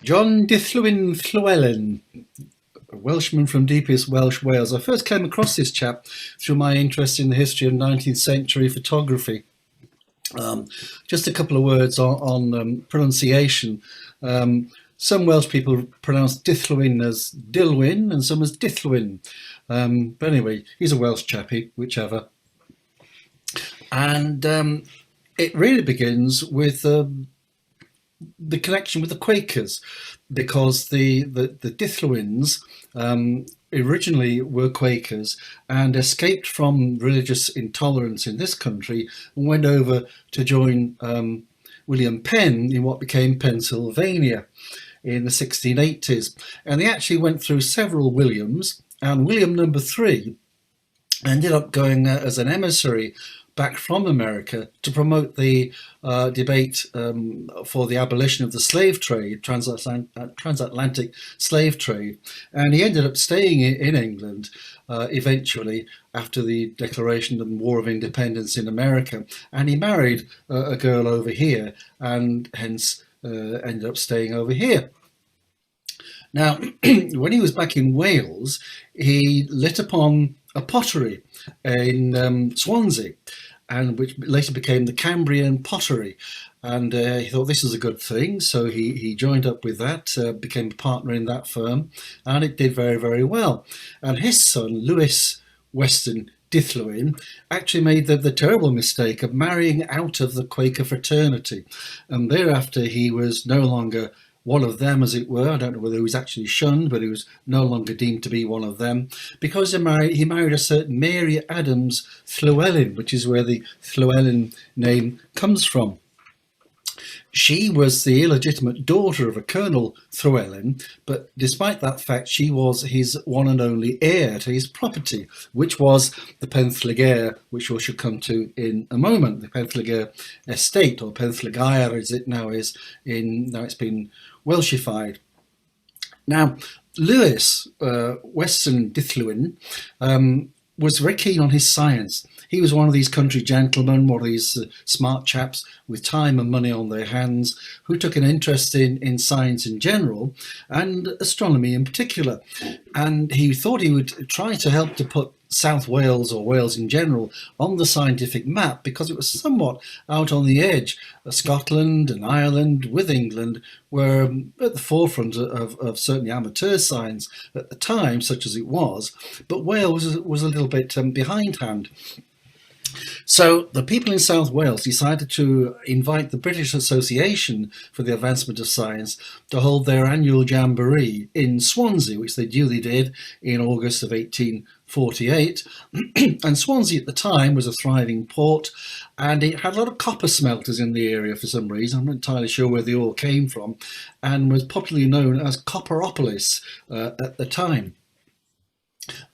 John Dillwyn Llewelyn, a Welshman from deepest Welsh Wales. I first came across this chap through my interest in the history of 19th century photography. Just a couple of words on pronunciation. Some Welsh people pronounce Dillwyn as Dillwyn and some as Dillwyn. But anyway, he's a Welsh chappie, whichever. And it really begins with the connection with the Quakers, because the Dillwyns originally were Quakers and escaped from religious intolerance in this country and went over to join William Penn in what became Pennsylvania in the 1680s. And they actually went through several Williams, and William number 3 ended up going as an emissary back from America to promote the debate for the abolition of the slave trade, transatlantic slave trade. And he ended up staying in England eventually after the declaration of the War of Independence in America. And he married a girl over here and hence ended up staying over here. Now, when he was back in Wales, he lit upon a pottery in Swansea, and which later became the Cambrian pottery. And he thought this is a good thing, so he joined up with that, became a partner in that firm, and it did very, very well. And his son, Lewis Weston Dillwyn, actually made the terrible mistake of marrying out of the Quaker fraternity, and thereafter he was no longer one of them, as it were. I don't know whether he was actually shunned, but he was no longer deemed to be one of them, because he married a certain Mary Adams Llewelyn, which is where the Llewelyn name comes from. She was the illegitimate daughter of a Colonel Llewelyn, but despite that fact, she was his one and only heir to his property, which was the Penllygr, which we shall come to in a moment. The Penllygr estate, or Penllygr as it now is, now it's been Welshified. Now, Lewis Weston Dillwyn was very keen on his science. He was one of these country gentlemen, one of these smart chaps with time and money on their hands, who took an interest in science in general and astronomy in particular. And he thought he would try to help to put South Wales, or Wales in general, on the scientific map, because it was somewhat out on the edge. Scotland and Ireland with England were at the forefront of certainly amateur science at the time, such as it was, but Wales was a little bit behindhand. So the people in South Wales decided to invite the British Association for the Advancement of Science to hold their annual jamboree in Swansea, which they duly did in August of 1848. And Swansea at the time was a thriving port, and it had a lot of copper smelters in the area for some reason. I'm not entirely sure where they all came from, and was popularly known as Copperopolis at the time.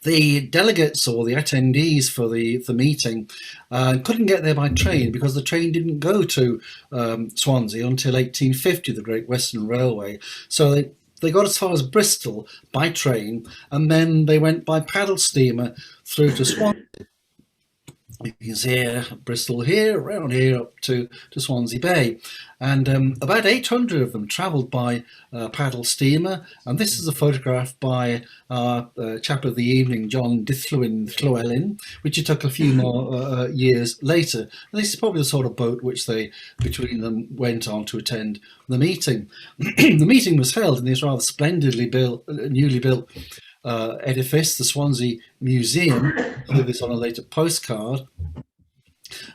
The delegates, or the attendees for the meeting, couldn't get there by train because the train didn't go to Swansea until 1850, the Great Western Railway. So they got as far as Bristol by train, and then they went by paddle steamer through to Swansea. You can see Bristol here, around here up to Swansea Bay. And about 800 of them travelled by paddle steamer. And this is a photograph by our chap of the evening, John Dillwyn Llewelyn, which he took a few more years later. And this is probably the sort of boat which they, between them, went on to attend the meeting. The meeting was held in this rather splendidly built, newly built edifice, the Swansea Museum. I'll leave this on a later postcard.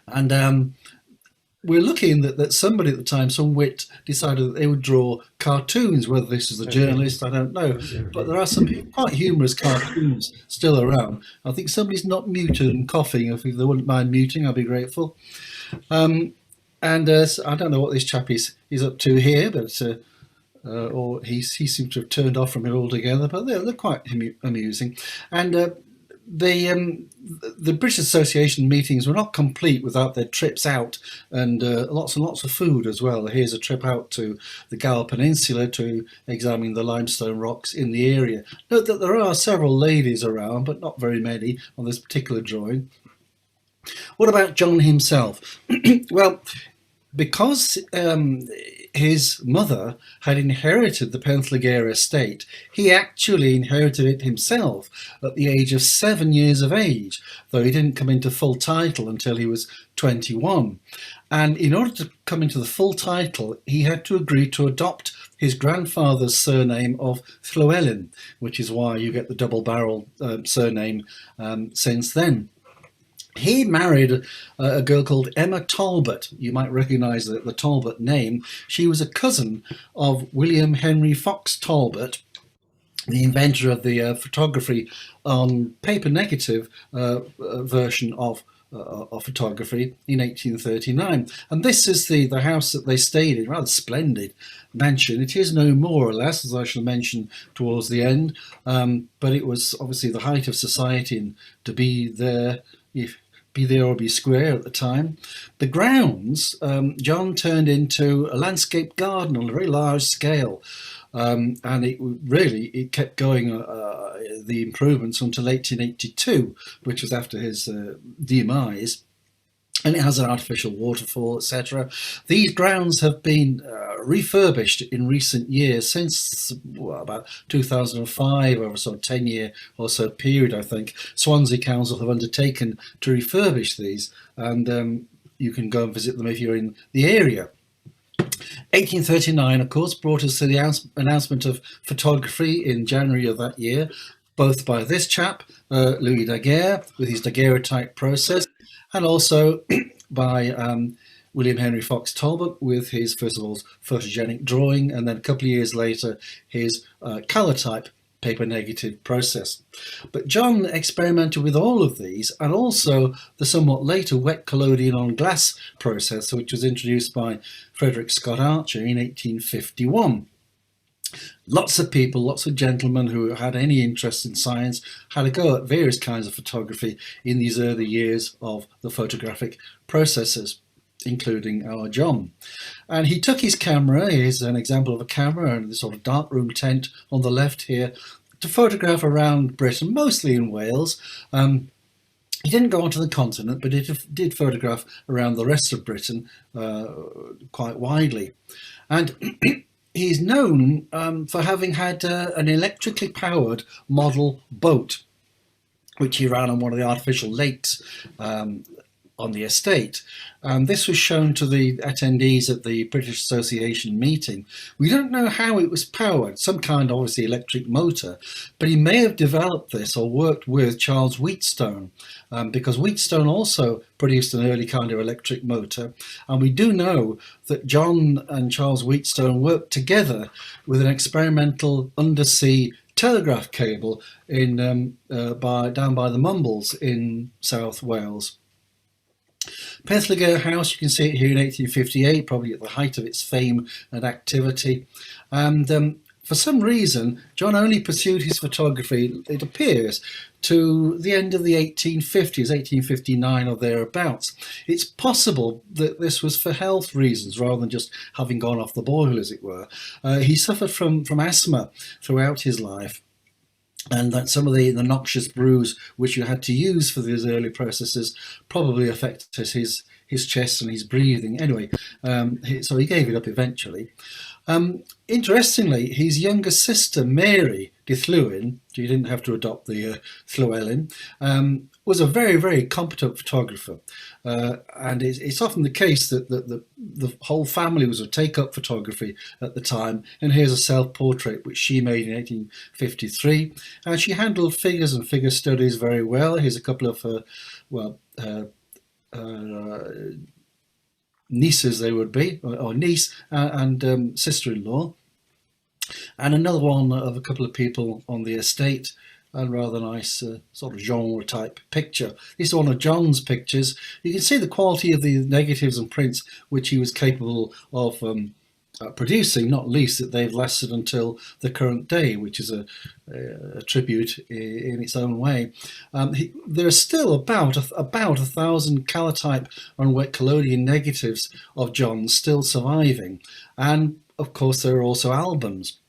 And we're looking that somebody at the time, some wit, decided that they would draw cartoons. Whether this is a journalist, I don't know. But there are some quite humorous cartoons still around. I think somebody's not muted and coughing. If they wouldn't mind muting, I'd be grateful. And I don't know what this chap is up to here, but or he seems to have turned off from it altogether, but they're quite amusing. And the British Association meetings were not complete without their trips out, and lots and lots of food as well. Here's a trip out to the Gower Peninsula to examine the limestone rocks in the area. Note that there are several ladies around, but not very many on this particular drawing. What about John himself? Well, because his mother had inherited the Penthligeir estate, he actually inherited it himself at the age of 7 years of age, though he didn't come into full title until he was 21. And in order to come into the full title, he had to agree to adopt his grandfather's surname of Llewelyn, which is why you get the double barrel surname since then. He married a girl called Emma Talbot. You might recognise the Talbot name. She was a cousin of William Henry Fox Talbot, the inventor of the photography on paper negative version of photography in 1839. And this is the house that they stayed in, rather splendid mansion. It is no more or less, as I shall mention towards the end, but it was obviously the height of society, and to be there, if be there or be square at the time. The grounds John turned into a landscape garden on a very large scale. And it kept going, the improvements, until 1882, which was after his demise. And it has an artificial waterfall, etc. These grounds have been refurbished in recent years, since about 2005, over a sort of 10-year or so period, I think. Swansea Council have undertaken to refurbish these, and you can go and visit them if you're in the area. 1839, of course, brought us to the announcement of photography in January of that year, both by this chap, Louis Daguerre, with his daguerreotype process, and also by William Henry Fox Talbot with his, first of all, photogenic drawing, and then a couple of years later, his colour-type paper negative process. But John experimented with all of these, and also the somewhat later wet collodion on glass process, which was introduced by Frederick Scott Archer in 1851. Lots of people, lots of gentlemen who had any interest in science had a go at various kinds of photography in these early years of the photographic processes, including our John. And he took his camera, here's an example of a camera and the sort of darkroom tent on the left here, to photograph around Britain, mostly in Wales. He didn't go onto the continent, but he did photograph around the rest of Britain quite widely. And he's known for having had an electrically powered model boat, which he ran on one of the artificial lakes on the estate. This was shown to the attendees at the British Association meeting. We don't know how it was powered, some kind of obviously electric motor, but he may have developed this or worked with Charles Wheatstone, because Wheatstone also produced an early kind of electric motor. And we do know that John and Charles Wheatstone worked together with an experimental undersea telegraph cable in down by the Mumbles in South Wales. Penthligeir House, you can see it here in 1858, probably at the height of its fame and activity. And for some reason, John only pursued his photography, it appears, to the end of the 1850s, 1859 or thereabouts. It's possible that this was for health reasons rather than just having gone off the boil, as it were. He suffered from asthma throughout his life, and that some of the noxious brews which you had to use for these early processes probably affected his chest and his breathing. Anyway, so he gave it up eventually. Interestingly, his younger sister, Mary Dillwyn, she didn't have to adopt the Llewelyn, was a very, very competent photographer. And it's often the case that the whole family was a take-up photography at the time. And here's a self-portrait which she made in 1853. And she handled figures and figure studies very well. Here's a couple of her, nieces, they would be, or niece and sister-in-law, and another one of a couple of people on the estate, and rather nice sort of genre type picture. This is one of John's pictures. You can see the quality of the negatives and prints which he was capable of producing, not least that they've lasted until the current day, which is a tribute in its own way. There are still about 1,000 colour-type and wet collodion negatives of John still surviving, and of course there are also albums.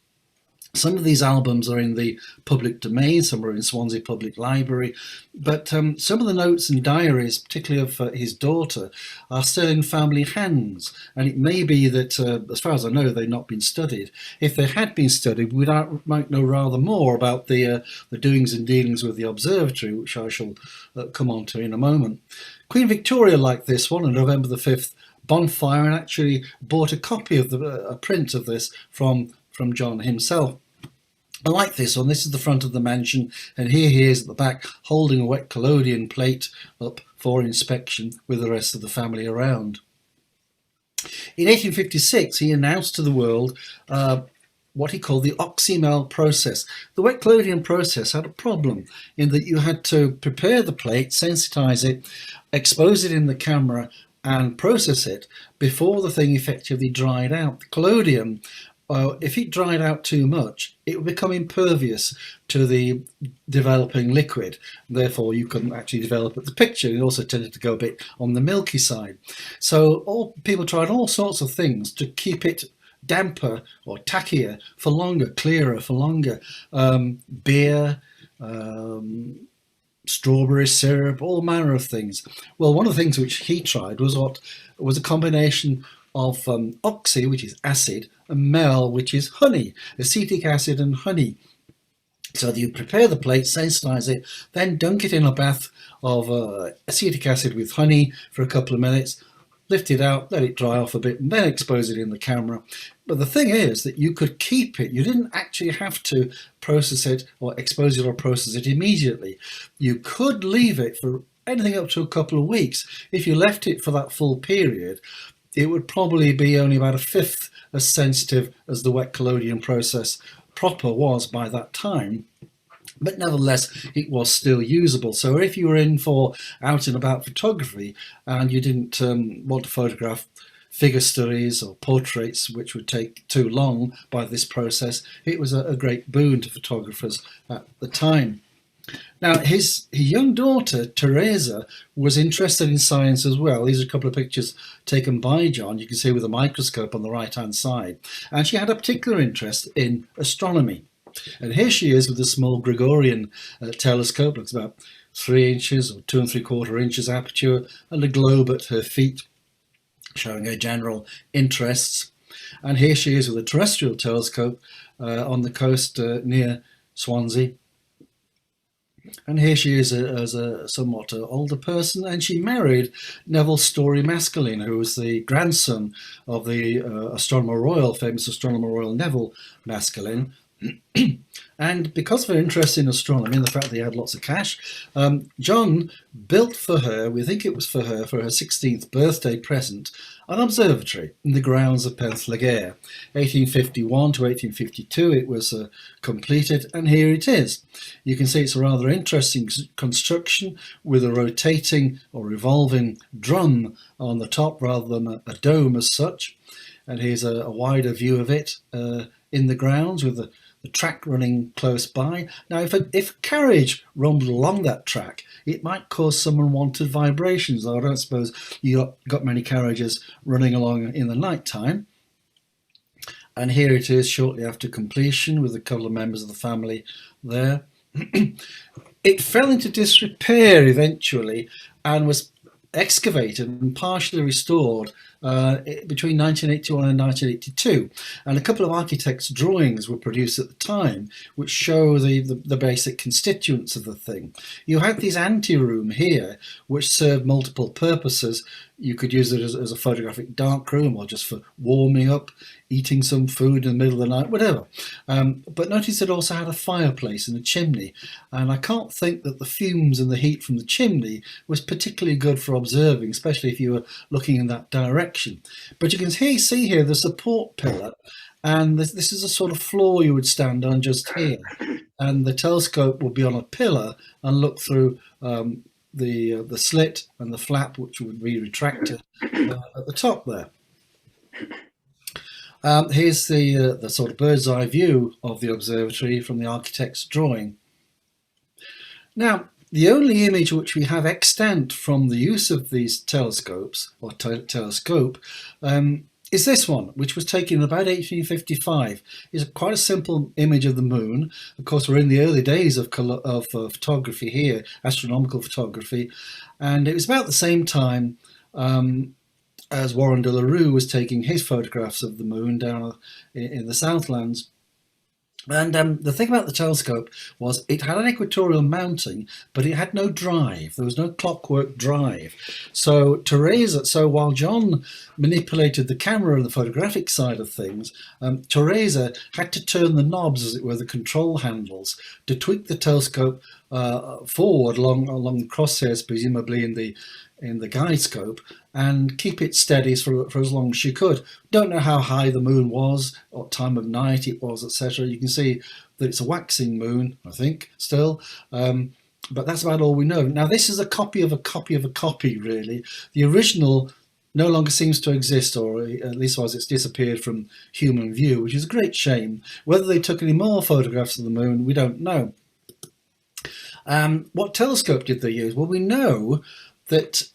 Some of these albums are in the public domain, some are in Swansea Public Library, but some of the notes and diaries, particularly of his daughter, are still in family hands. And it may be that, as far as I know, they've not been studied. If they had been studied, we might know rather more about the doings and dealings with the observatory, which I shall come on to in a moment. Queen Victoria liked this one on November the 5th bonfire, and actually bought a copy of a print of this from John himself. I like this one. This is the front of the mansion, and here he is at the back holding a wet collodion plate up for inspection with the rest of the family around. In 1856, he announced to the world what he called the oxymel process. The wet collodion process had a problem in that you had to prepare the plate, sensitize it, expose it in the camera, and process it before the thing effectively dried out. The collodion, if it dried out too much, it would become impervious to the developing liquid. Therefore, you couldn't actually develop the picture. It also tended to go a bit on the milky side. So people tried all sorts of things to keep it damper or tackier for longer, clearer for longer. Beer, strawberry syrup, all manner of things. Well, one of the things which he tried was a combination of oxy, which is acid, and mel, which is honey, acetic acid and honey. So you prepare the plate, sensitize it, then dunk it in a bath of acetic acid with honey for a couple of minutes, lift it out, let it dry off a bit, and then expose it in the camera. But the thing is that you could keep it. You didn't actually have to process it or expose it or process it immediately. You could leave it for anything up to a couple of weeks. If you left it for that full period, it would probably be only about a fifth as sensitive as the wet collodion process proper was by that time. But nevertheless, it was still usable. So if you were in for out and about photography and you didn't want to photograph figure studies or portraits, which would take too long by this process, it was a great boon to photographers at the time. Now, his young daughter, Teresa, was interested in science as well. These are a couple of pictures taken by John, you can see with a microscope on the right-hand side. And she had a particular interest in astronomy. And here she is with a small Gregorian telescope, looks about 3 inches or 2 3/4 inches aperture, and a globe at her feet, showing her general interests. And here she is with a terrestrial telescope on the coast near Swansea. And here she is as a somewhat older person, and she married Neville Story Maskelyne, who was the grandson of the Astronomer Royal, famous Astronomer Royal Neville Maskelyne. And because of her interest in astronomy and the fact that he had lots of cash, John built for her, we think it was for her 16th birthday present, an observatory in the grounds of Penllagare. 1851 to 1852 it was completed, and here it is. You can see it's a rather interesting construction with a rotating or revolving drum on the top rather than a dome as such. And here's a wider view of it in the grounds with the track running close by. Now, if a carriage rumbled along that track, it might cause some unwanted vibrations. Though I don't suppose you got many carriages running along in the night time. And here it is shortly after completion with a couple of members of the family there. It fell into disrepair eventually and was excavated and partially restored between 1981 and 1982, and a couple of architects' drawings were produced at the time which show the basic constituents of the thing. You had this anteroom here which served multiple purposes. You could use it as a photographic darkroom or just for warming up, eating some food in the middle of the night, whatever. But notice it also had a fireplace and a chimney, and I can't think that the fumes and the heat from the chimney was particularly good for observing, especially if you were looking in that direction. But you can see here the support pillar, and this is a sort of floor you would stand on just here, and the telescope will be on a pillar and look through the slit and the flap, which would be retracted at the top there. Here's the sort of bird's eye view of the observatory from the architect's drawing. Now, the only image which we have extant from the use of these telescopes, or telescope, is this one, which was taken in about 1855. It's quite a simple image of the moon. Of course, we're in the early days of photography here, astronomical photography, and it was about the same time as Warren de la Rue was taking his photographs of the moon down in the Southlands. And the thing about the telescope was it had an equatorial mounting, but it had no drive. There was no clockwork drive. So so while John manipulated the camera and the photographic side of things, Teresa had to turn the knobs, as it were, the control handles, to tweak the telescope forward along the crosshairs, presumably in the guide scope, and keep it steady for as long as she could. Don't know how high the moon was, what time of night it was, etc. You can see that it's a waxing moon, I think, still. But that's about all we know. Now, this is a copy of a copy of a copy, really. The original no longer seems to exist, or at least as it's disappeared from human view, which is a great shame. Whether they took any more photographs of the moon, we don't know. What telescope did they use? Well, we know that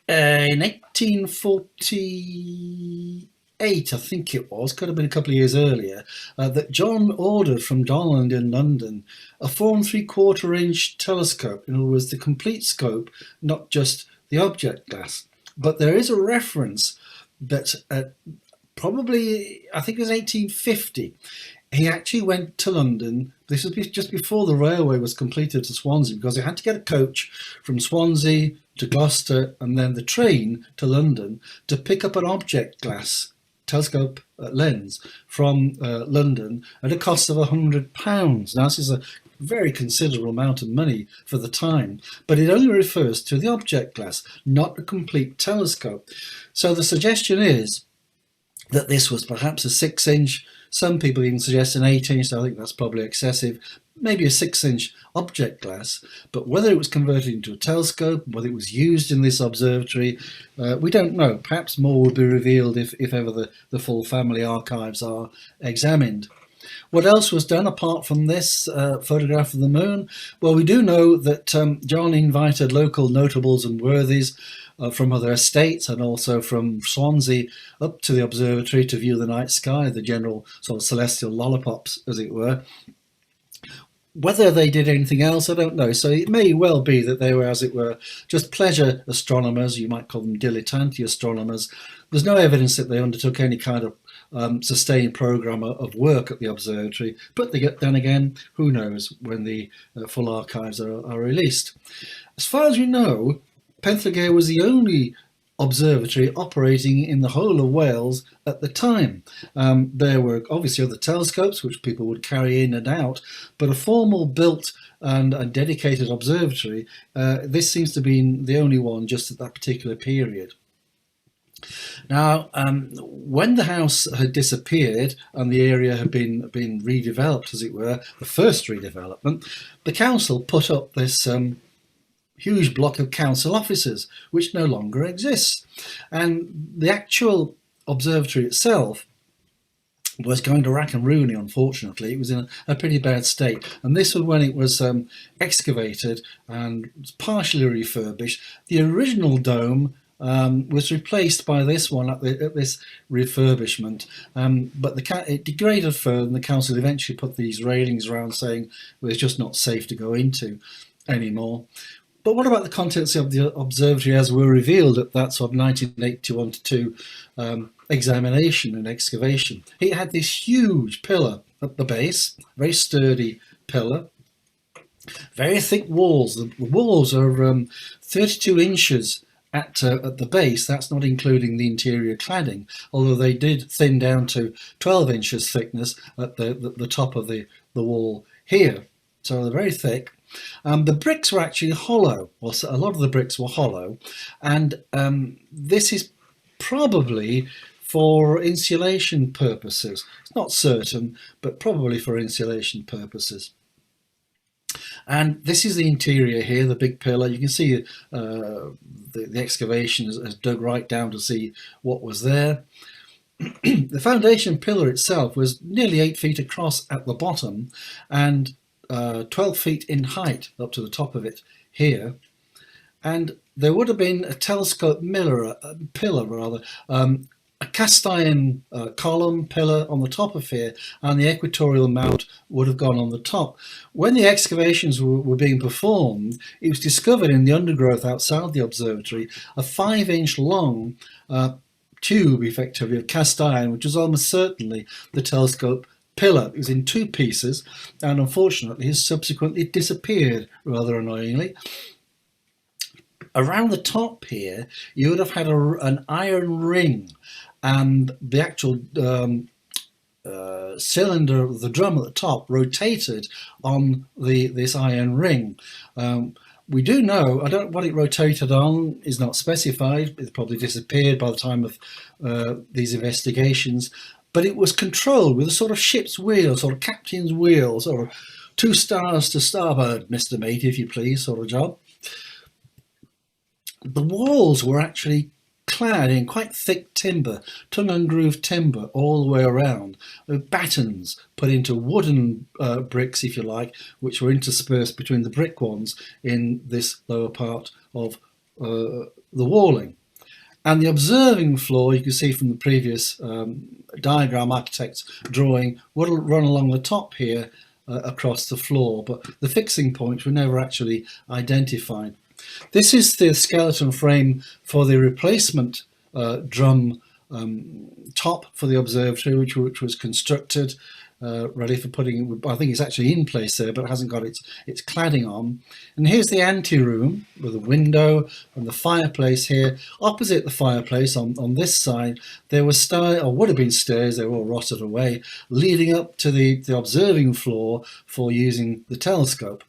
in 1848, I think it was, could have been a couple of years earlier, that John ordered from Dillwyn in London a 4 3/4 inch telescope. In other words, the complete scope, not just the object glass. But there is a reference that probably, I think it was 1850, he actually went to London. This was just before the railway was completed to Swansea, because he had to get a coach from Swansea to Gloucester and then the train to London to pick up an object glass telescope lens from London at a cost of £100. Now, this is a very considerable amount of money for the time, but it only refers to the object glass, not a complete telescope. So the suggestion is that this was perhaps a 6-inch, some people even suggest an 8-inch, so I think that's probably excessive, maybe a 6-inch object glass, but whether it was converted into a telescope, whether it was used in this observatory, we don't know. Perhaps more will be revealed if ever the full family archives are examined. What else was done apart from this photograph of the moon? Well, we do know that John invited local notables and worthies from other estates and also from Swansea up to the observatory to view the night sky, the general sort of celestial lollipops, as it were. Whether they did anything else, I don't know. So it may well be that they were, as it were, just pleasure astronomers. You might call them dilettanti astronomers. There's no evidence that they undertook any kind of sustained programme of work at the observatory. But then again, who knows when the full archives are released. As far as we know, Penllygea was the only observatory operating in the whole of Wales at the time. There were obviously other telescopes which people would carry in and out, but a formal built and dedicated observatory, this seems to be the only one just at that particular period. Now, when the house had disappeared and the area had been redeveloped, as it were, the first redevelopment, the council put up this huge block of council offices, which no longer exists. And the actual observatory itself was going to rack and ruin, unfortunately. It was in a pretty bad state. And this was when it was excavated and partially refurbished. The original dome was replaced by this one at this refurbishment, but it degraded further, and the council eventually put these railings around, saying well, it's just not safe to go into anymore. But what about the contents of the observatory as were revealed at that sort of 1981-2 examination and excavation? It had this huge pillar at the base, very sturdy pillar, very thick walls. The walls are 32 inches at the base. That's not including the interior cladding, although they did thin down to 12 inches thickness at the top of the wall here. So they're very thick. The bricks were actually hollow, or a lot of the bricks were hollow, and this is probably for insulation purposes. It's not certain, but probably for insulation purposes. And this is the interior here, the big pillar. You can see the excavation has dug right down to see what was there. The foundation pillar itself was nearly 8 feet across at the bottom and 12 feet in height up to the top of it here. And there would have been a telescope pillar, a a cast iron column pillar on the top of here, and the equatorial mount would have gone on the top. When the excavations were being performed, it was discovered in the undergrowth outside the observatory a 5-inch long tube, effectively, of cast iron, which was almost certainly the telescope pillar. It was in 2 pieces, and unfortunately has subsequently disappeared, rather annoyingly. Around the top here, you would have had an iron ring, and the actual cylinder of the drum at the top rotated on this iron ring. We do know, I don't what it rotated on is not specified. It probably disappeared by the time of these investigations, but it was controlled with a sort of ship's wheel, sort of captain's wheel, sort of 2 stars to starboard, Mr. Mate, if you please, sort of job. The walls were actually clad in quite thick timber, tongue and groove timber all the way around, with battens put into wooden bricks, if you like, which were interspersed between the brick ones in this lower part of the walling. And the observing floor, you can see from the previous diagram, architect's drawing, would run along the top here across the floor, but the fixing points were never actually identified. This is the skeleton frame for the replacement drum top for the observatory, which was constructed, ready for putting. I think it's actually in place there, but it hasn't got its cladding on. And here's the anteroom with a window and the fireplace here. Opposite the fireplace, on this side, there was stairs, or would have been stairs. They were all rotted away, leading up to the observing floor for using the telescope.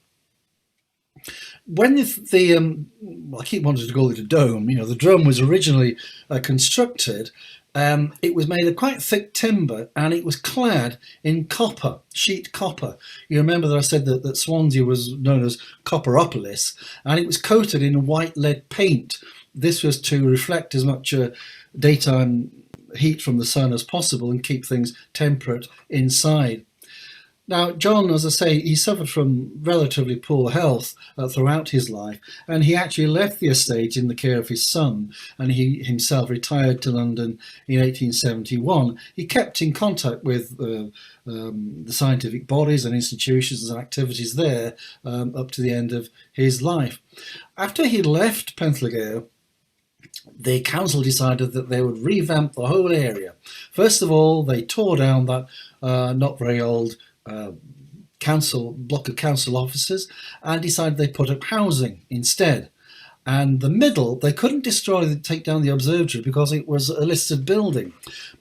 When I keep wanting to call it a dome, the drum was originally constructed, it was made of quite thick timber, and it was clad in copper, sheet copper. You remember that I said that Swansea was known as Copperopolis, and it was coated in white lead paint. This was to reflect as much daytime heat from the sun as possible and keep things temperate inside. Now, John, as I say, he suffered from relatively poor health throughout his life, and he actually left the estate in the care of his son, and he himself retired to London in 1871. He kept in contact with the scientific bodies and institutions and activities there up to the end of his life. After he left Penllygea, the council decided that they would revamp the whole area. First of all, they tore down that not very old block of council offices and decided they'd put up housing instead. And the middle, they couldn't take down the observatory because it was a listed building,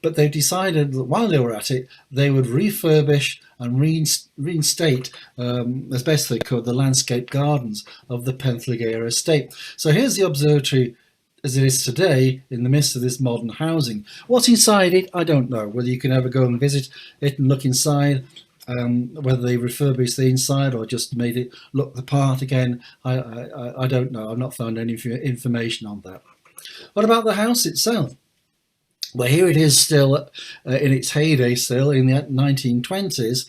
but they decided that while they were at it, they would refurbish and reinstate as best they could the landscape gardens of the Penllygea estate. So here's the observatory as it is today in the midst of this modern housing. What's inside it, I don't know. Whether you can ever go and visit it and look inside, whether they refurbished the inside or just made it look the part again, I don't know. I've not found any information on that. What about the house itself? Well, here it is still in its heyday, still in the 1920s,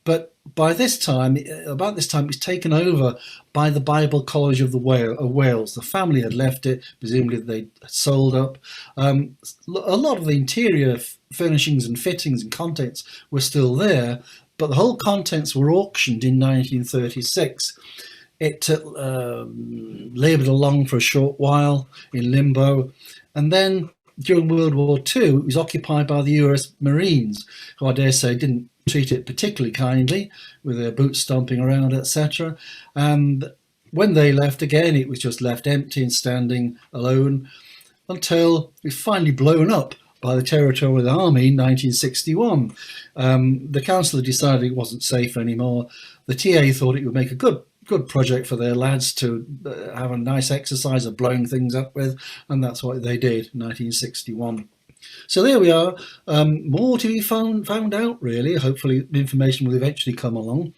but by this time, about this time, it's taken over by the Bible College of Wales. The family had left it, presumably they sold up. A lot of the interior furnishings and fittings and contents were still there, but the whole contents were auctioned in 1936. It laboured along for a short while in limbo, and then during World War II, it was occupied by the US Marines, who I dare say didn't treat it particularly kindly, with their boots stomping around, etc. And when they left again, it was just left empty and standing alone until it was finally blown up by the Territorial Army in 1961. The council decided it wasn't safe anymore. The TA thought it would make a good project for their lads to have a nice exercise of blowing things up with, and that's what they did in 1961. So there we are. More to be found out, really. Hopefully information will eventually come along.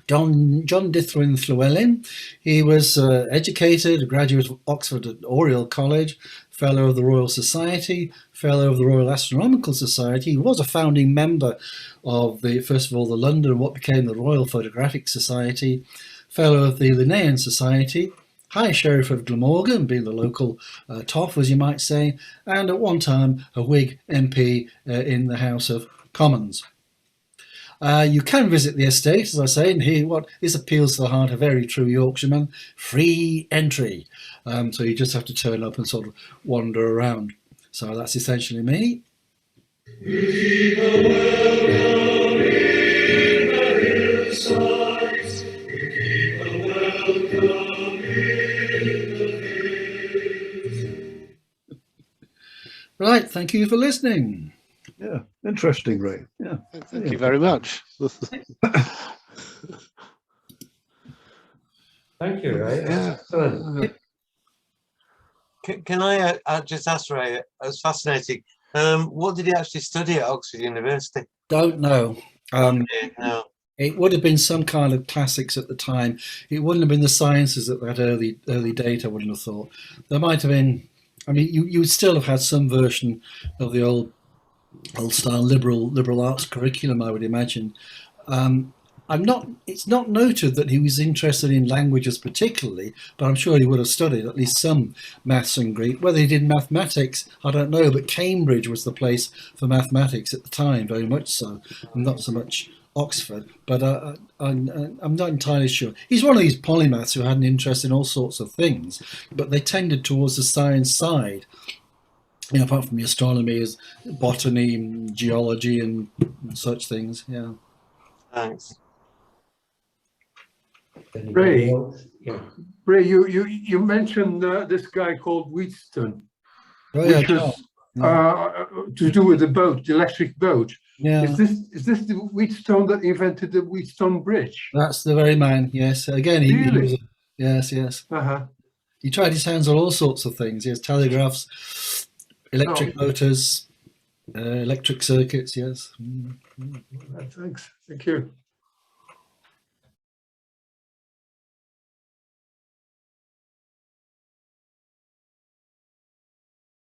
John Dillwyn Llewelyn, he was educated, a graduate of Oxford at Oriel College, Fellow of the Royal Society, Fellow of the Royal Astronomical Society. He was a founding member of first of all the London, what became the Royal Photographic Society, Fellow of the Linnean Society, High Sheriff of Glamorgan, being the local toff, as you might say, and at one time a Whig MP in the House of Commons. You can visit the estate, as I say, and hear what this appeals to the heart of every true Yorkshireman: free entry. So you just have to turn up and sort of wander around. So that's essentially me. Right, thank you for listening. Yeah, interesting, Ray. Yeah, thank you very much. Thank you, Ray. Yeah. Excellent. Can I just ask Ray? It's fascinating. What did he actually study at Oxford University? Don't know. No. It would have been some kind of classics at the time. It wouldn't have been the sciences at that early date, I wouldn't have thought. There might have been, I mean, you would still have had some version of the old style liberal arts curriculum, I would imagine. It's not noted that he was interested in languages particularly, but I'm sure he would have studied at least some maths and Greek. Whether he did mathematics, I don't know, but Cambridge was the place for mathematics at the time, very much so, not so much Oxford, but I'm not entirely sure. He's one of these polymaths who had an interest in all sorts of things, but they tended towards the science side. You know, apart from the astronomy, is botany and geology and such things. Yeah. Thanks. Ray, Yeah. Ray, you mentioned this guy called Wheatstone, Oh, yeah, which was to do with the boat, the electric boat. yeah. Is this the Wheatstone that invented the Wheatstone Bridge? That's the very man. Yes. Again, he Really? was. Yes. Uh-huh. He tried his hands on all sorts of things. He has telegraphs, electric motors, electric circuits. Yes. Thanks. Thank you.